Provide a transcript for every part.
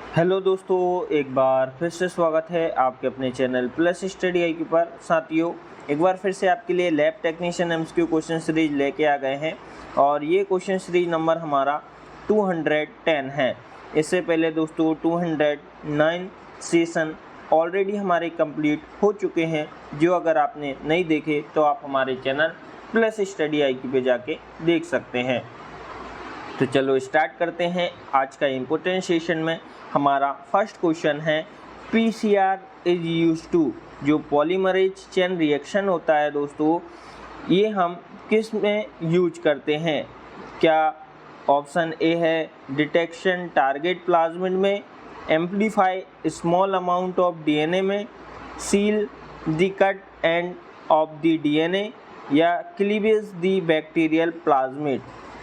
Hello दोस्तों, एक बार फिर से स्वागत है आपके अपने चैनल प्लस स्टडी IQ पर। साथियों, एक बार फिर से आपके लिए lab technician MCQ question series लेके आ गए हैं और ये क्वेश्चन सीरीज नंबर हमारा 210 है। इससे पहले दोस्तों 209 सेशन ऑलरेडी हमारे कंप्लीट हो चुके हैं, जो अगर आपने नहीं देखे तो आप हमारे चैनल प्लस स्टडी IQ पे जाके देख सकते हैं। तो चलो स्टार्ट करते हैं आज का इम्पोर्टेंट सेशन में। हमारा फर्स्ट क्वेश्चन है PCR इज यूज टू, जो पॉलीमरेज चेन रिएक्शन होता है दोस्तों, ये हम किस में यूज करते हैं? क्या ऑप्शन ए है डिटेक्शन टारगेट प्लाज्मिड में, amplify small amount of DNA में, seal the cut end of the DNA, या क्लीवेज द बैक्टीरियल प्लाज्मिड।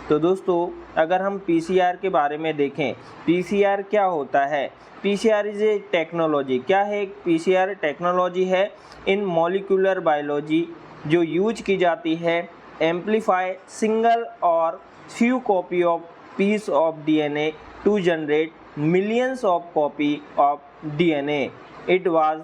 तो दोस्तों अगर हम PCR के बारे में देखें, PCR क्या होता है? PCR is a technology. क्या है? PCR टेक्नोलॉजी है इन मॉलिक्यूलर बायोलॉजी जो यूज की जाती है एम्पलीफाई सिंगल और few copy of piece of DNA to generate millions of copy of DNA। It was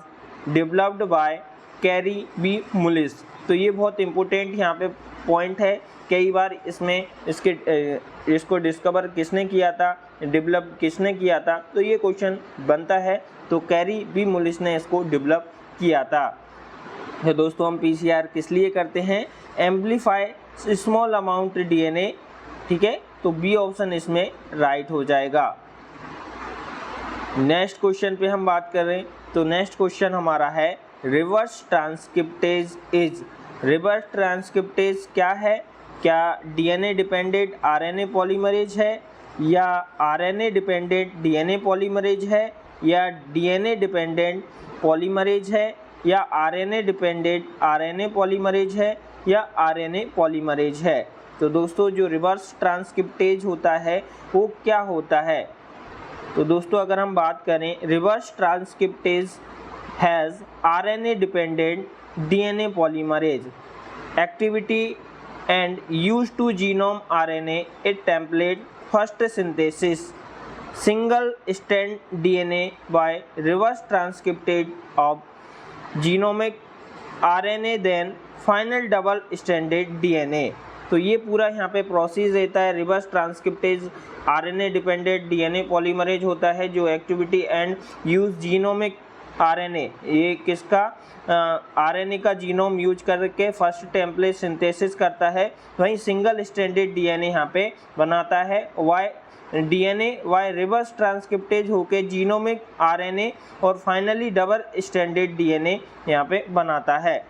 developed by Kary B Mullis. तो ये बहुत इम्पोर्टेंट यहाँ पे पॉइंट है। कई बार इसमें इसको डिस्कवर किसने किया था, डेवलप किसने किया था, तो ये क्वेश्चन बनता है। तो कैरी बी मुलिस ने इसको डेवलप किया था। तो दोस्तों हम PCR किस लिए करते हैं? Amplify small amount DNA। ठीक है, तो बी ऑप्शन इसमें राइट हो जाएगा। नेक्स्ट क्वेश्चन पे हम बात कर रहे हैं, तो नेक्स्ट क्वेश्चन हमारा है reverse transcriptase is. Reverse transcriptase क्या है? क्या DNA डिपेंडेंट RNA पॉलीमरेज है, या RNA डिपेंडेंट DNA पॉलीमरेज है, या DNA डिपेंडेंट पॉलीमरेज है, या RNA डिपेंडेंट RNA पॉलीमरेज है, या RNA पॉलीमरेज है? तो दोस्तों जो रिवर्स ट्रांसक्रिप्टेज होता है वो क्या होता है? तो दोस्तों अगर हम बात करें, reverse transcriptase has RNA dependent DNA polymerase activity and used to genome RNA a template first synthesis single strand DNA by reverse transcripted of genomic RNA then final double stranded DNA। तो ये पूरा यहाँ पे process रहता है। Reverse transcriptase RNA dependent DNA polymerase होता है जो activity and use genomic RNA, ये किसका RNA का जीनोम यूज करके फर्स्ट टेम्पलेट सिंथेसिस करता है। वहीं सिंगल स्ट्रैंडेड DNA यहाँ पे बनाता है। वाई रिवर्स ट्रांसक्रिप्टेज होके जीनोमिक RNA और फाइनली डबल स्ट्रैंडेड DNA यहाँ पे बनाता है।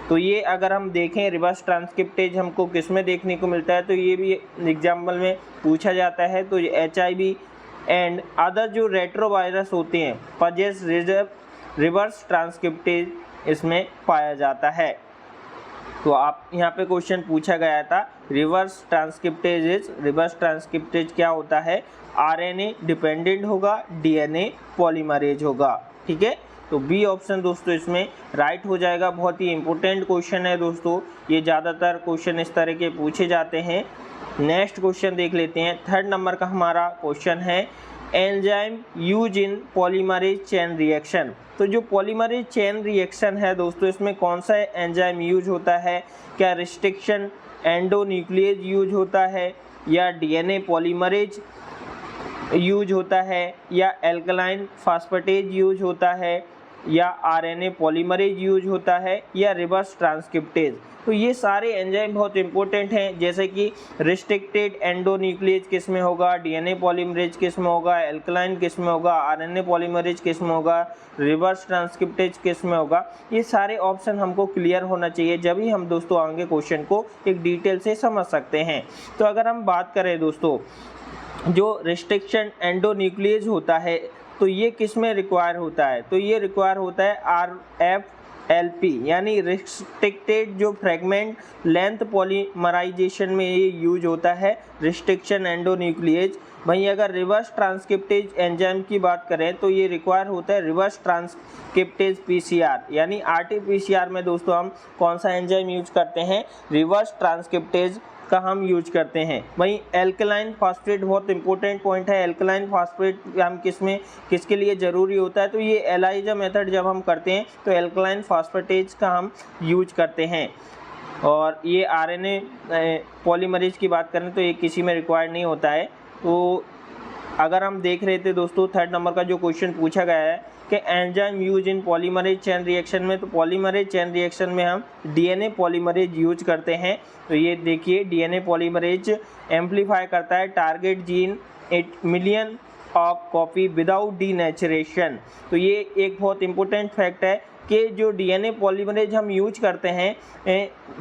तो ये अगर हम देखें रिवर्स ट्रांसक्रिप्टेज हमको किस में देखने को मिलता है, तो ये भी एग्जाम्पल में पूछा जाता है। तो HIV एंड अदर जो रेट्रोवायरस होते हैं पजेस रिवर्स ट्रांसक्रिप्टेज इसमें पाया जाता है। तो आप यहाँ पे क्वेश्चन पूछा गया था रिवर्स ट्रांसक्रिप्टेज क्या होता है? RNA डिपेंडेंट होगा, DNA पॉलीमरेज होगा। ठीक है, तो बी ऑप्शन दोस्तों इसमें राइट हो जाएगा। बहुत ही इंपॉर्टेंट क्वेश्चन है दोस्तों, ये ज़्यादातर क्वेश्चन इस तरह के पूछे जाते हैं। नेक्स्ट क्वेश्चन देख लेते हैं। थर्ड नंबर का हमारा क्वेश्चन है enzyme use in polymerase chain reaction. तो जो पॉलीमरेज चेन रिएक्शन है दोस्तों, इसमें कौन सा एंजाइम यूज होता है? क्या रिस्ट्रिक्शन एंडोन्यूक्लिएज यूज होता है, या DNA पॉलीमरेज यूज होता है, या एल्कलाइन फास्फेटेज यूज होता है, या RNA पॉलीमरेज यूज होता है, या रिवर्स ट्रांसक्रिप्टेज? तो ये सारे एंजाइम बहुत इंपॉर्टेंट हैं, जैसे कि रिस्ट्रिक्टेड एंडोन्यूक्लिएज किस में होगा, DNA पॉलीमरेज किस में होगा, एल्कलाइन किस में होगा, RNA पॉलीमरेज किस में होगा, रिवर्स ट्रांसक्रिप्टेज किस में होगा। ये सारे ऑप्शन हमको क्लियर होना चाहिए, जब ही हम दोस्तों आगे क्वेश्चन को एक डिटेल से समझ सकते हैं। तो अगर हम बात करें दोस्तों, जो रिस्ट्रिक्शन एंडोन्यूक्लिएज होता है तो ये किस में रिक्वायर होता है? तो ये रिक्वायर होता है RFLP, यानी रिस्ट्रिक्टेड जो फ्रेगमेंट लेंथ पॉलीमराइजेशन में ये यूज होता है रिस्ट्रिक्शन एंडोन्यूक्लिएज। वहीं अगर रिवर्स ट्रांसक्रिप्टेज एंजाइम की बात करें तो ये रिक्वायर होता है रिवर्स ट्रांसक्रिप्टेज PCR, यानी RT-PCR में दोस्तों हम कौन सा एंजाइम यूज करते हैं? रिवर्स ट्रांसक्रिप्टेज का हम यूज करते हैं। वहीं एल्कलाइन फास्फेट बहुत इंपॉर्टेंट पॉइंट है। एल्कलाइन फास्फेट हम किसके लिए ज़रूरी होता है, तो ये एलाइजा मेथड जब हम करते हैं तो एल्कलाइन फास्फेटेज का हम यूज करते हैं। और ये आरएनए पॉलीमरेज की बात करें तो ये किसी में रिक्वायर्ड नहीं होता है। तो अगर हम देख रहे थे दोस्तों, 3rd नंबर का जो क्वेश्चन पूछा गया है कि enzyme use in polymerase chain reaction में, तो पॉलीमरेज चेन रिएक्शन में हम डीएनए पॉलीमरेज यूज करते हैं। तो ये देखिए डीएनए पॉलीमरेज एम्पलीफाई करता है target gene 8 million of copy without denaturation. तो ये एक बहुत इंपॉर्टेंट फैक्ट है कि जो डीएनए पॉलीमरेज हम यूज करते हैं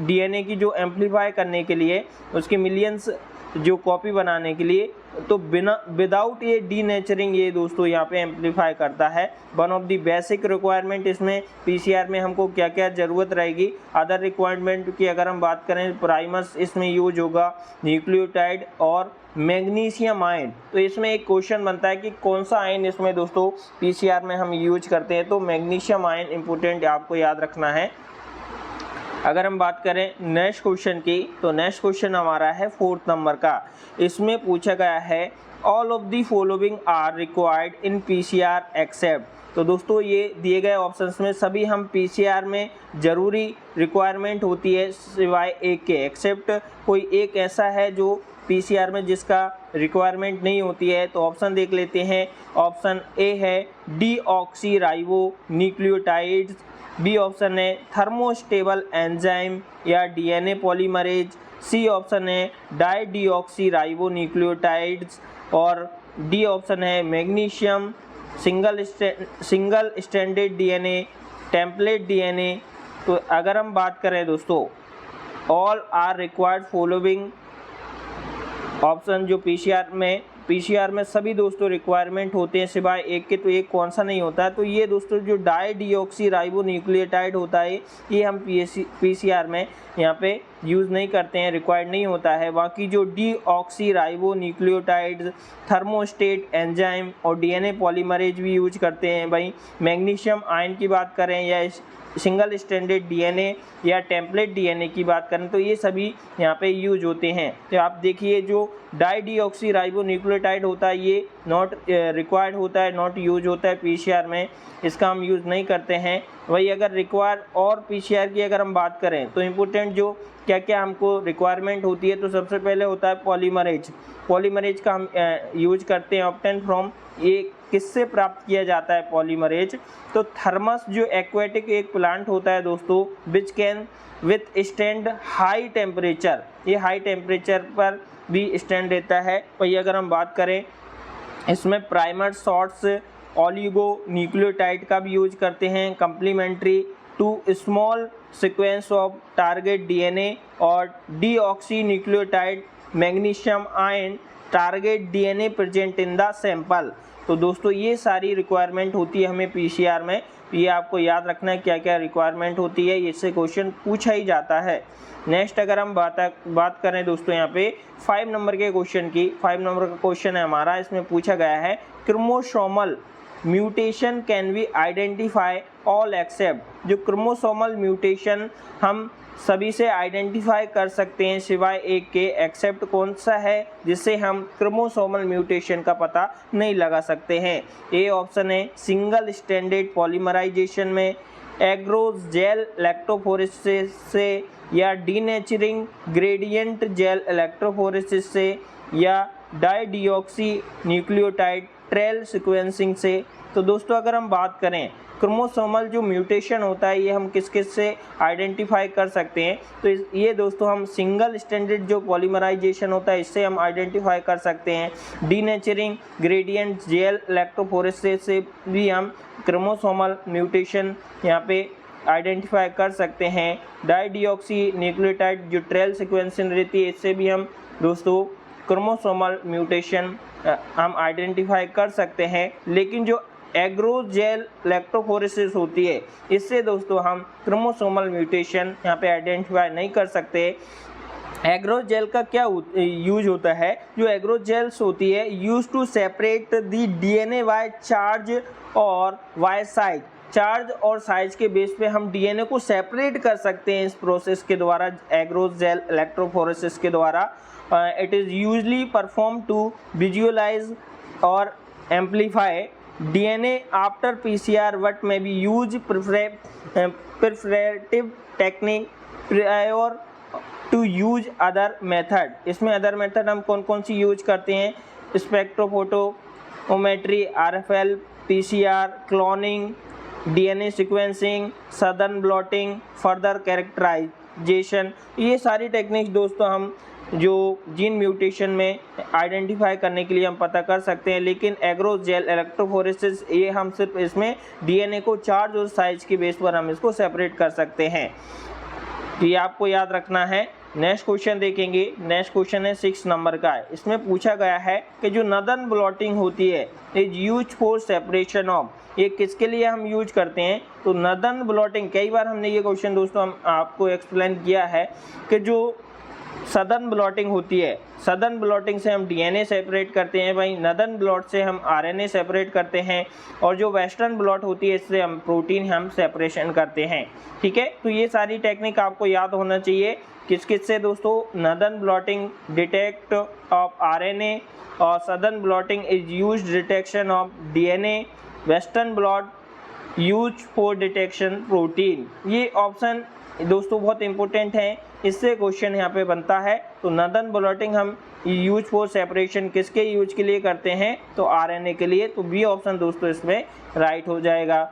डीएनए की जो एम्पलीफाई करने के लिए, उसकी मिलियंस जो कॉपी बनाने के लिए, तो विदाउट ये डीनेचरिंग ये दोस्तों यहाँ पे एम्पलीफाई करता है। One of the basic requirement इसमें पीसीआर में हमको क्या क्या ज़रूरत रहेगी। अदर रिक्वायरमेंट की अगर हम बात करें, प्राइमर्स इसमें यूज होगा, न्यूक्लियोटाइड और मैग्नीशियम आयन। तो इसमें एक क्वेश्चन बनता है कि कौन सा आयन इसमें दोस्तों पीसीआर में हम यूज करते हैं, तो मैग्नीशियम आयन इंपॉर्टेंट आपको याद रखना है। अगर हम बात करें नेक्स्ट क्वेश्चन की, तो नेक्स्ट क्वेश्चन हमारा है 4th नंबर का। इसमें पूछा गया है all of the following are required in PCR except. तो दोस्तों ये दिए गए ऑप्शंस में सभी हम पीसीआर में ज़रूरी रिक्वायरमेंट होती है सिवाय एक के, एक्सेप्ट कोई एक ऐसा है जो पीसीआर में जिसका रिक्वायरमेंट नहीं होती है। तो ऑप्शन देख लेते हैं। ऑप्शन ए है deoxyribonucleotides, B option है थर्मोस्टेबल एंजाइम या डीएनए पॉलीमरेज, सी ऑप्शन है डाईडीऑक्सी राइबो न्यूक्लियोटाइड्स और डी ऑप्शन है magnesium single standard DNA template DNA. तो अगर हम बात करें दोस्तों all are required following option, जो पीसीआर में सभी दोस्तों रिक्वायरमेंट होते हैं सिवाय एक के, तो एक कौन सा नहीं होता है, तो ये दोस्तों जो डाईडीऑक्सी राइबो न्यूक्लियोटाइड होता है ये हम पीसीआर में यहाँ पे यूज़ नहीं करते हैं, रिक्वायर्ड नहीं होता है। बाकी जो deoxy ribo nucleotides, thermostat enzyme और डीएनए पॉलीमरेज भी यूज करते हैं। भाई मैग्नीशियम आयन की बात करें या सिंगल स्टैंडर्ड डीएनए या टेम्पलेट डीएनए की बात करें तो ये सभी यहाँ पे यूज होते हैं। तो आप देखिए जो डाईडीऑक्सी राइबो न्यूक्लियोटाइड होता है ये नॉट रिक्वायर्ड होता है, नॉट यूज होता है पीसीआर में, इसका हम यूज़ नहीं करते हैं। वही अगर रिक्वायर और पीसीआर की अगर हम बात करें तो इम्पोर्टेंट जो क्या क्या हमको रिक्वायरमेंट होती है, तो सबसे पहले होता है पॉलीमरेज का हम यूज करते हैं। ऑप्टेन फ्रॉम, ये किससे प्राप्त किया जाता है पॉलीमरेज, तो थर्मस जो एक्वेटिक एक प्लांट होता है दोस्तों, which can with stand high temperature, ये हाई टेम्परेचर पर भी स्टैंड रहता है। वही अगर हम बात करें इसमें प्राइमर शॉर्ट्स ओलिगो न्यूक्लियोटाइड का भी यूज करते हैं complementary to small sequence of target DNA और deoxy nucleotide magnesium ion target DNA present in the sample. तो दोस्तों ये सारी रिक्वायरमेंट होती है हमें पीसीआर में, ये आपको याद रखना है क्या क्या रिक्वायरमेंट होती है, इससे क्वेश्चन पूछा ही जाता है। नेक्स्ट अगर हम बात करें दोस्तों यहाँ पे 5 नंबर के क्वेश्चन की, 5 नंबर का क्वेश्चन है हमारा। इसमें पूछा गया है chromosomal mutation can be identify all except, जो क्रोमोसोमल म्यूटेशन हम सभी से आइडेंटिफाई कर सकते हैं सिवाय एक के, एक्सेप्ट कौन सा है जिससे हम क्रोमोसोमल म्यूटेशन का पता नहीं लगा सकते हैं। ए ऑप्शन है सिंगल स्टैंडर्ड पॉलीमराइजेशन में, एग्रोजेल इलेक्ट्रोफोरेसिस से या डीनेचरिंग ग्रेडियंट जेल इलेक्ट्रोफोरेसिस से या डाईडीऑक्सी न्यूक्लियोटाइड ट्रेल सीक्वेंसिंग से। तो दोस्तों अगर हम बात करें क्रोमोसोमल जो म्यूटेशन होता है ये हम किस किस से आइडेंटिफाई कर सकते हैं, तो ये दोस्तों हम सिंगल स्टैंडर्ड जो पॉलीमराइजेशन होता है इससे हम आइडेंटिफाई कर सकते हैं। डीनेचरिंग ग्रेडियंट जेल इलेक्ट्रोफोरेसिस से भी हम क्रोमोसोमल म्यूटेशन यहाँ पे आइडेंटिफाई कर सकते हैं। डाईडीऑक्सी न्यूक्लियोटाइड जो ट्रेल सीक्वेंसिंग रहती है इससे भी हम दोस्तों क्रोमोसोमल म्यूटेशन हम आइडेंटिफाई कर सकते हैं। लेकिन जो एग्रोजेल इलेक्ट्रोफोरेसिस होती है इससे दोस्तों हम क्रोमोसोमल म्यूटेशन यहाँ पे आइडेंटिफाई नहीं कर सकते। एग्रोजेल का क्या यूज होता है, जो एग्रोजेल्स होती है use to separate the DNA by charge और बाय साइज, चार्ज और साइज के बेस पे हम डीएनए को सेपरेट कर सकते हैं इस प्रोसेस के द्वारा, एग्रोस जेल इलेक्ट्रोफोरेसिस के द्वारा। It is usually perform to visualise और amplify DNA after PCR what may be use preparative technique prior to use other method. इसमें अदर मेथड हम कौन कौन सी यूज करते हैं? Spectrophotometry, RFL, PCR, cloning, DNA sequencing, southern blotting, further characterisation. ये सारी टेक्निक्स दोस्तों हम जो जीन म्यूटेशन में आइडेंटिफाई करने के लिए हम पता कर सकते हैं, लेकिन एग्रोस जेल इलेक्ट्रोफोरेसिस ये हम सिर्फ इसमें डीएनए को चार्ज और साइज के बेस पर हम इसको सेपरेट कर सकते हैं। तो ये आपको याद रखना है। नेक्स्ट क्वेश्चन देखेंगे। नेक्स्ट क्वेश्चन है 6 नंबर का है। इसमें पूछा गया है कि जो नदन ब्लॉटिंग होती है is use for separation of, ये किसके लिए हम यूज करते हैं? तो नदन ब्लॉटिंग, कई बार हमने ये क्वेश्चन दोस्तों हम आपको एक्सप्लेन किया है कि जो सदर्न ब्लॉटिंग होती है, सदर्न ब्लॉटिंग से हम डीएनए सेपरेट करते हैं, वहीं नदन ब्लॉट से हम आरएनए सेपरेट करते हैं, और जो वेस्टर्न ब्लॉट होती है इससे हम प्रोटीन हम सेपरेशन करते हैं। ठीक है, तो ये सारी टेक्निक आपको याद होना चाहिए। किस किस से दोस्तों? Northern blotting detect of RNA और southern blotting is used detection of DNA, western blot use for detection protein. ये ऑप्शन दोस्तों बहुत इंपॉर्टेंट है, इससे क्वेश्चन यहाँ पे बनता है। तो नदन ब्लॉटिंग हम यूज फॉर सेपरेशन किसके यूज के लिए करते हैं? तो आरएनए के लिए। तो बी ऑप्शन दोस्तों इसमें राइट हो जाएगा।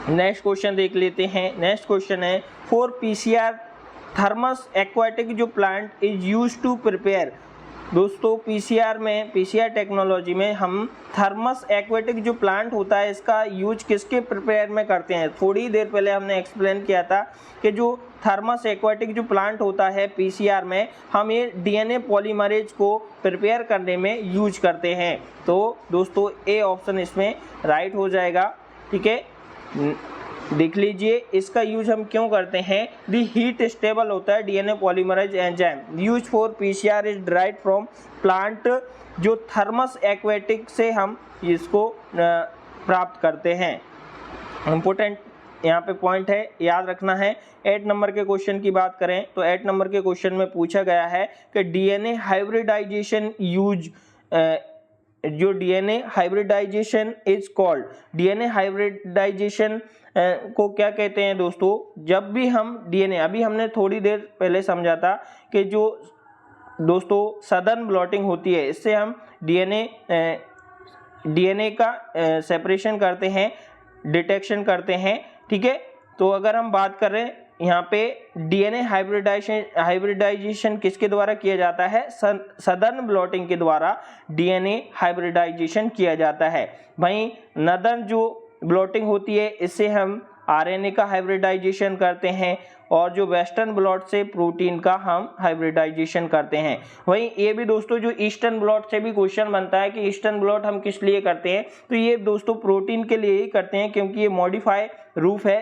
नेक्स्ट क्वेश्चन देख लेते हैं। नेक्स्ट क्वेश्चन है फॉर पीसीआर थर्मस एक्वाटिक जो plant is use to prepare. दोस्तों पीसीआर में, पीसीआर टेक्नोलॉजी में हम थर्मस एक्वाटिक जो प्लांट होता है इसका यूज किसके प्रिपेयर में करते हैं? थोड़ी देर पहले हमने एक्सप्लेन किया था कि जो थर्मस एक्वाटिक जो प्लांट होता है पीसीआर में, हम ये डीएनए पॉलीमरेज को प्रिपेयर करने में यूज करते हैं। तो दोस्तों ए ऑप्शन इसमें राइट हो जाएगा। ठीक है, देख लीजिए इसका यूज हम क्यों करते हैं। दी हीट स्टेबल होता है DNA polymerase enzyme use for PCR is drive from plant, जो थर्मस एक्वेटिक से हम इसको प्राप्त करते हैं। इम्पोर्टेंट यहाँ पे पॉइंट है, याद रखना है। 8 नंबर के क्वेश्चन की बात करें तो 8 नंबर के क्वेश्चन में पूछा गया है कि डीएनए हाइब्रिडाइजेशन यूज, जो DNA hybridisation is called, DNA hybridisation को क्या कहते हैं दोस्तों? जब भी हम डीएनए, अभी हमने थोड़ी देर पहले समझा था कि जो दोस्तों सदर्न ब्लॉटिंग होती है इससे हम डीएनए का सेपरेशन करते हैं, डिटेक्शन करते हैं। ठीक है, तो अगर हम बात करें यहाँ पे डीएनए हाइब्रिडाइजेशन किसके द्वारा किया जाता है? सदर्न ब्लॉटिंग के द्वारा डीएनए हाइब्रिडाइजेशन किया जाता है। वहीं नदर्न जो ब्लॉटिंग होती है इससे हम आरएनए का हाइब्रिडाइजेशन करते हैं, और जो वेस्टर्न ब्लॉट से प्रोटीन का हम हाइब्रिडाइजेशन करते हैं। वहीं ये भी दोस्तों जो ईस्टर्न ब्लॉट से भी क्वेश्चन बनता है कि ईस्टर्न ब्लॉट हम किस लिए करते हैं? तो ये दोस्तों प्रोटीन के लिए ही करते हैं, क्योंकि ये मॉडिफाई रूप है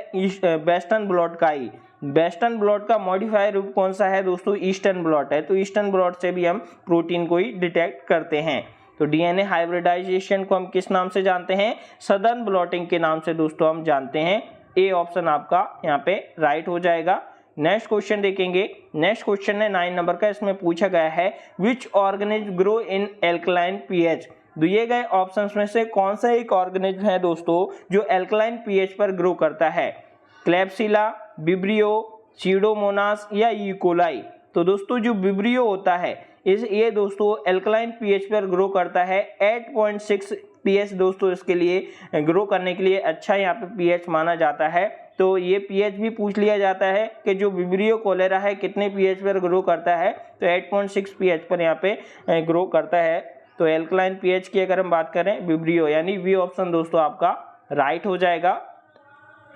वेस्टर्न ब्लॉट का ही। वेस्टर्न ब्लॉट का मॉडिफाई रूप कौन सा है दोस्तों? ईस्टर्न ब्लॉट है। तो ईस्टर्न ब्लॉट से भी हम प्रोटीन को ही डिटेक्ट करते हैं। तो डीएनए हाइब्रिडाइजेशन को हम किस नाम से जानते हैं? सदर्न ब्लॉटिंग के नाम से दोस्तों हम जानते हैं। ए ऑप्शन आपका यहाँ पे राइट हो जाएगा। नेक्स्ट क्वेश्चन देखेंगे। नेक्स्ट क्वेश्चन है 9 नंबर का। इसमें पूछा गया है which organism grow in alkaline pH. दिए गए ऑप्शंस में से कौन सा एक ऑर्गेनिज्म है दोस्तों जो एल्कलाइन पीएच पर ग्रो करता है? क्लेप्सिला, विब्रियो, सीडोमोनास या ईकोलाई। तो दोस्तों जो विब्रियो होता है ये दोस्तों एल्कलाइन पीएच पर ग्रो करता है। 8.6 पीएच दोस्तों इसके लिए ग्रो करने के लिए अच्छा यहाँ पे पीएच माना जाता है। तो ये पीएच भी पूछ लिया जाता है कि जो विब्रियो कोलेरा है कितने पीएच पर ग्रो करता है? तो 8.6 पीएच पर यहाँ पे ग्रो करता है। तो एल्कलाइन पीएच की अगर हम बात करें विब्रियो, यानी वी ऑप्शन दोस्तों आपका राइट हो जाएगा।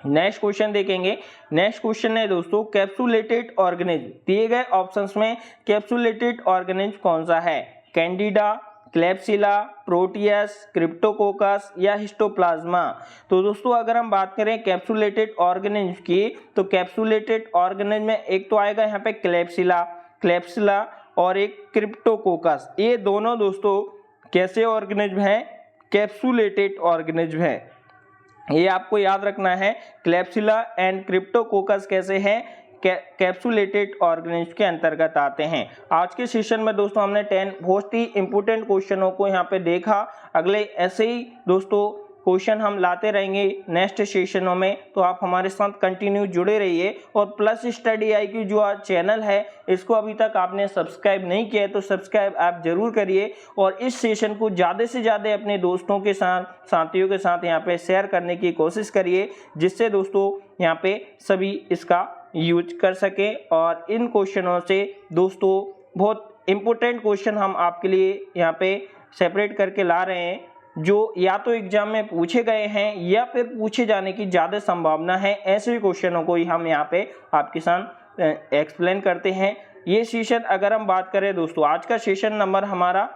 नेक्स्ट क्वेश्चन देखेंगे। नेक्स्ट क्वेश्चन है दोस्तों कैप्सुलेटेड ऑर्गेनिज्म। दिए गए ऑप्शंस में कैप्सुलेटेड ऑर्गेनिज्म कौन सा है? कैंडिडा, क्लेप्सिला, प्रोटियस, क्रिप्टोकोकस या हिस्टोप्लाज्मा। तो दोस्तों अगर हम बात करें कैप्सुलेटेड ऑर्गेनिज्म की, तो कैप्सुलेटेड ऑर्गेनिज्म में एक तो आएगा यहाँ पे क्लेप्सिला और एक क्रिप्टोकोकस। ये दोनों दोस्तों कैसे ऑर्गेनिज्म हैं? कैप्सुलेटेड ऑर्गेनिज्म है। ये आपको याद रखना है। क्लैप्सिला एंड क्रिप्टोकोकस कैसे हैं, कैप्सुलेटेड ऑर्गेनिज्म के अंतर्गत आते हैं। आज के सेशन में दोस्तों हमने 10 बहुत ही इंपॉर्टेंट क्वेश्चनों को यहाँ पे देखा। अगले ऐसे ही दोस्तों क्वेश्चन हम लाते रहेंगे नेक्स्ट सेशनों में, तो आप हमारे साथ कंटिन्यू जुड़े रहिए। और प्लस स्टडी IQ जो चैनल है, इसको अभी तक आपने सब्सक्राइब नहीं किया है तो सब्सक्राइब आप जरूर करिए और इस सेशन को ज़्यादा से ज़्यादा अपने दोस्तों के साथ, साथियों के साथ यहाँ पे शेयर करने की कोशिश करिए, जिससे दोस्तों यहाँ पे सभी इसका यूज कर सकें। और इन क्वेश्चनों से दोस्तों बहुत इंपॉर्टेंट क्वेश्चन हम आपके लिए यहाँ पे सेपरेट करके ला रहे हैं, जो या तो एग्जाम में पूछे गए हैं या फिर पूछे जाने की ज़्यादा संभावना है। ऐसे क्वेश्चनों को ही हम यहाँ पे आपके साथ एक्सप्लेन करते हैं। ये सेशन अगर हम बात करें दोस्तों, आज का सेशन नंबर हमारा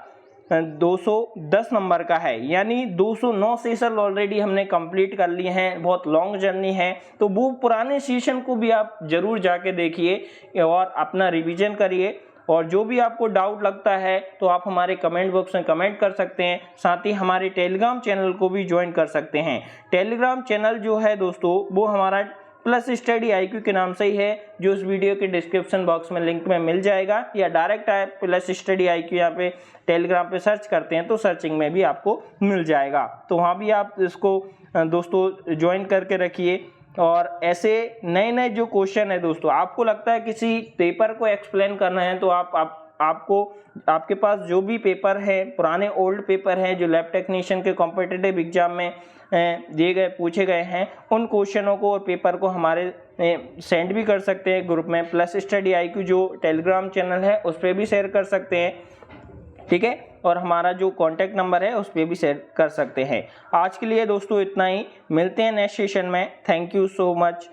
210 नंबर का है, यानी 209 सेशन ऑलरेडी हमने कंप्लीट कर लिए हैं। बहुत लॉन्ग जर्नी है, तो वो पुराने सेशन को भी आप जरूर जाके देखिए और अपना रिवीजन करिए। और जो भी आपको डाउट लगता है तो आप हमारे कमेंट बॉक्स में कमेंट कर सकते हैं। साथ ही हमारे टेलीग्राम चैनल को भी ज्वाइन कर सकते हैं। टेलीग्राम चैनल जो है दोस्तों वो हमारा प्लस स्टडी IQ के नाम से ही है, जो इस वीडियो के डिस्क्रिप्शन बॉक्स में लिंक में मिल जाएगा, या डायरेक्ट आप प्लस स्टडी IQ यहाँ पे टेलीग्राम पे सर्च करते हैं तो सर्चिंग में भी आपको मिल जाएगा। तो वहाँ भी आप इसको दोस्तों ज्वाइन करके रखिए। और ऐसे नए नए जो क्वेश्चन है दोस्तों, आपको लगता है किसी पेपर को एक्सप्लेन करना है तो आपको आपके पास जो भी पेपर है, पुराने ओल्ड पेपर हैं जो लैब टेक्नीशियन के कॉम्पिटिटिव एग्जाम में दिए गए पूछे गए हैं, उन क्वेश्चनों को और पेपर को हमारे सेंड भी कर सकते हैं ग्रुप में। प्लस स्टडी IQ जो टेलीग्राम चैनल है उस पर भी शेयर कर सकते हैं, ठीक है। और हमारा जो कॉन्टैक्ट नंबर है उस पर भी शेयर कर सकते हैं। आज के लिए दोस्तों इतना ही, मिलते हैं नेक्स्ट सेशन में। Thank you so much.